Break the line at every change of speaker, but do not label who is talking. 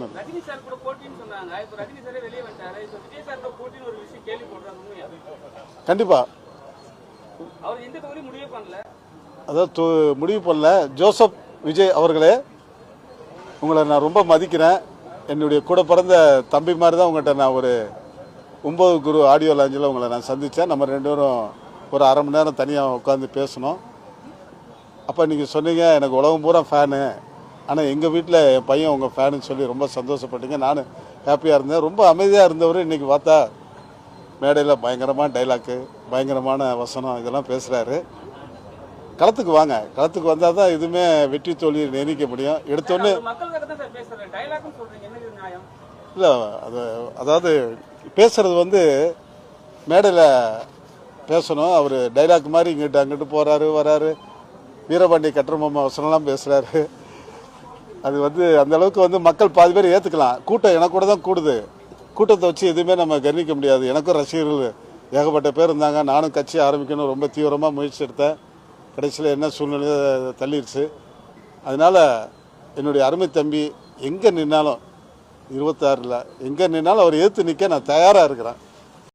சொன்னது.
ரஜினி சார் கூட போட்டின்னு சொன்னாங்க. இப்போ ரஜினி சாரே வெளியே வந்துட்டாரு. இப்போ விஜய் சார் கூட போட்டின்னு ஒரு விஷயம் கேள்வி போடுறாங்க.
கண்டிப்பா
அவர் எந்த தொகுதி முடிவு பண்ணல.
அதாவது முடிவு பண்ணல. ஜோசப் விஜய் அவர்களே, உங்களை நான் ரொம்ப மதிக்கிறேன். என்னுடைய கூட பிறந்த தம்பி மாதிரி தான் உங்கள்கிட்ட நான் ஒரு 9 குரு ஆடியோ லாஞ்சில் உங்களை நான் சந்தித்தேன். நம்ம 2 பேரும் ஒரு அரை மணி நேரம் தனியாக உட்காந்து பேசணும். அப்போ நீங்கள் சொன்னீங்க எனக்கு உலகம் பூரா ஃபேனு, ஆனால் எங்கள் வீட்டில் என் பையன் உங்கள் ஃபேனுன்னு சொல்லி ரொம்ப சந்தோஷப்பட்டீங்க. நானும் ஹாப்பியாக இருந்தேன். ரொம்ப அமைதியாக இருந்தவர் இன்றைக்கி பார்த்தா மேடையில் பயங்கரமான டைலாக்கு, பயங்கரமான வசனம் இதெல்லாம் பேசுகிறாரு. களத்துக்கு வாங்க, களத்துக்கு வந்தால் தான் எதுவுமே வெற்றி தோல்வியை நிர்ணயிக்க முடியும். எடுத்தோன்னே இல்லை, அதாவது பேசுகிறது வந்து மேடையில் பேசணும். அவர் டைலாக் மாதிரி இங்கிட்டு அங்கிட்டு போகிறாரு வராரு, வீரபாண்டிய கட்டபொம்மன் வசனம்லாம் பேசுகிறாரு. அது வந்து அந்தளவுக்கு வந்து மக்கள் பாதி பேர் ஏற்றுக்கலாம். கூட்டம் எனக்கு கூட தான் கூடுது. கூட்டத்தை வச்சு எதுவுமே நம்ம கவனிக்க முடியாது. எனக்கும் ரசிகர்கள் ஏகப்பட்ட பேர் இருந்தாங்க. நானும் கட்சி ஆரம்பிக்கணும் ரொம்ப தீவிரமாக முயற்சி எடுத்தேன். கடைசியில் என்ன சூழ்நிலையை தள்ளிடுச்சு. அதனால் என்னுடைய அருமை தம்பி எங்கே நின்னாலும் 26ல் எங்கே நின்னாலும் அவர் எதிர்த்து நிற்க நான் தயாராக இருக்கிறேன்.